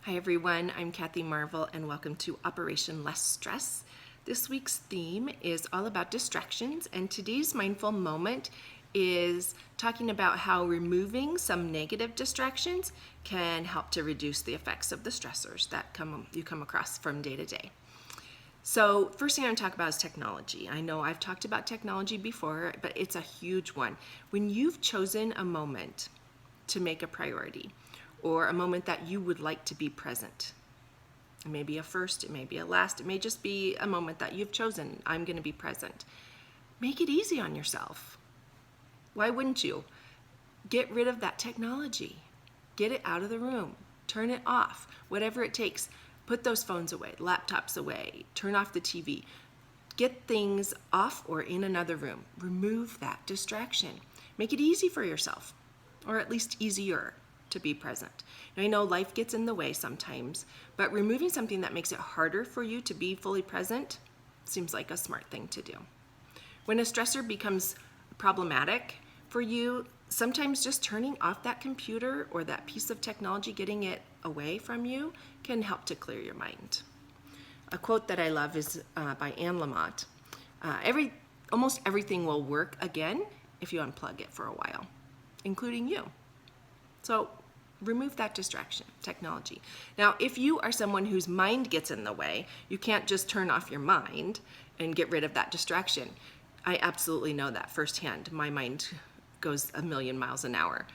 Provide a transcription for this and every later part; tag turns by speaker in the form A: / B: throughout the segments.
A: Hi everyone, I'm Kathy Marvel and welcome to Operation Less Stress. This week's theme is all about distractions, and today's mindful moment is talking about how removing some negative distractions can help to reduce the effects of the stressors that you come across from day to day. So first thing I'm going to talk about is technology. I know I've talked about technology before, but it's a huge one. When you've chosen a moment to make a priority, or a moment that you would like to be present. It may be a first, it may be a last, it may just be a moment that you've chosen. I'm going to be present. Make it easy on yourself. Why wouldn't you? Get rid of that technology. Get it out of the room. Turn it off. Whatever it takes. Put those phones away, laptops away, turn off the TV. Get things off or in another room. Remove that distraction. Make it easy for yourself, or at least easier to be present. Now, I know life gets in the way sometimes, but removing something that makes it harder for you to be fully present seems like a smart thing to do. When a stressor becomes problematic for you, sometimes just turning off that computer or that piece of technology, getting it away from you, can help to clear your mind. A quote that I love is by Anne Lamott. Almost everything will work again if you unplug it for a while, including you. So remove that distraction, technology. Now, if you are someone whose mind gets in the way, you can't just turn off your mind and get rid of that distraction. I absolutely know that firsthand. My mind goes a million miles an hour.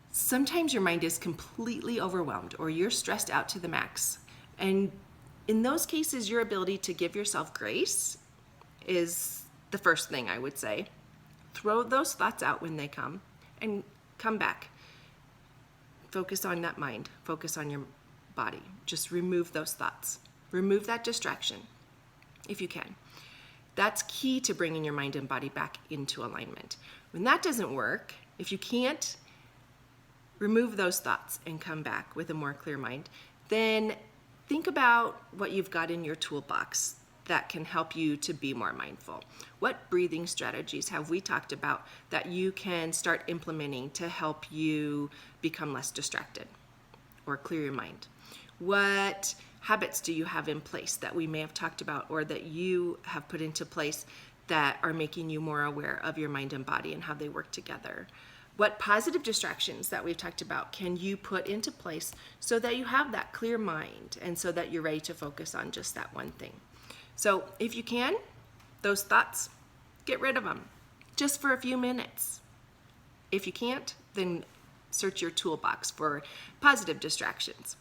A: Sometimes your mind is completely overwhelmed or you're stressed out to the max. And in those cases, your ability to give yourself grace is the first thing I would say. Throw those thoughts out when they come and come back. Focus on that mind. Focus on your body. Just remove those thoughts. Remove that distraction if you can. That's key to bringing your mind and body back into alignment. When that doesn't work, if you can't remove those thoughts and come back with a more clear mind, then think about what you've got in your toolbox that can help you to be more mindful. What breathing strategies have we talked about that you can start implementing to help you become less distracted or clear your mind? What habits do you have in place that we may have talked about or that you have put into place that are making you more aware of your mind and body and how they work together? What positive distractions that we've talked about can you put into place so that you have that clear mind and so that you're ready to focus on just that one thing? So if you can, those thoughts, get rid of them just for a few minutes. If you can't, then search your toolbox for positive distractions.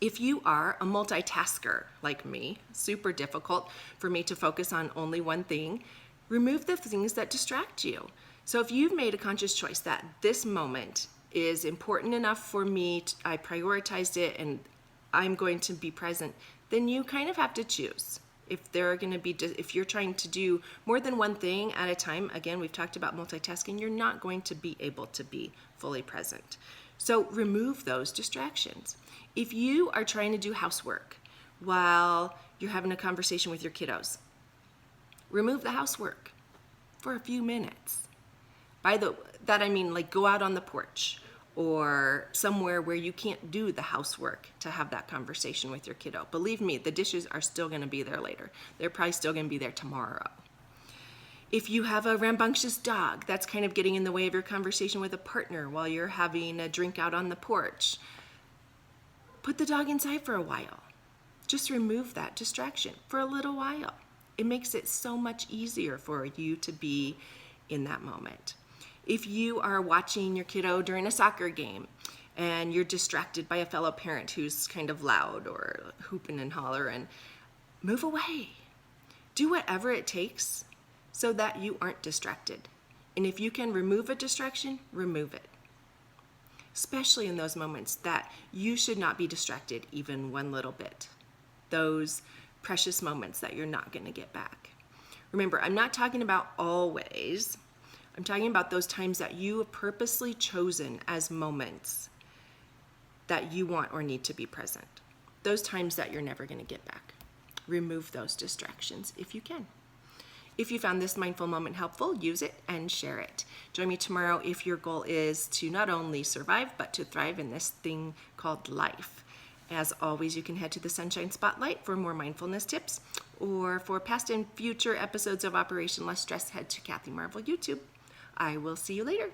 A: If you are a multitasker like me, super difficult for me to focus on only one thing, remove the things that distract you. So if you've made a conscious choice that this moment is important enough for me, I prioritized it and I'm going to be present, then you kind of have to choose. If you're trying to do more than one thing at a time, again, we've talked about multitasking, you're not going to be able to be fully present. So remove those distractions. If you are trying to do housework while you're having a conversation with your kiddos, remove the housework for a few minutes. By that I mean like go out on the porch or somewhere where you can't do the housework to have that conversation with your kiddo. Believe me, the dishes are still going to be there later. They're probably still going to be there tomorrow. If you have a rambunctious dog, that's kind of getting in the way of your conversation with a partner while you're having a drink out on the porch, put the dog inside for a while. Just remove that distraction for a little while. It makes it so much easier for you to be in that moment. If you are watching your kiddo during a soccer game and you're distracted by a fellow parent who's kind of loud or hooping and hollering, move away. Do whatever it takes so that you aren't distracted. And if you can remove a distraction, remove it. Especially in those moments that you should not be distracted even one little bit. Those precious moments that you're not going to get back. Remember, I'm not talking about always. I'm talking about those times that you have purposely chosen as moments that you want or need to be present. Those times that you're never going to get back. Remove those distractions if you can. If you found this mindful moment helpful, use it and share it. Join me tomorrow if your goal is to not only survive, but to thrive in this thing called life. As always, you can head to the Sunshine Spotlight for more mindfulness tips, or for past and future episodes of Operation Less Stress, head to Kathy Marvel YouTube. I will see you later.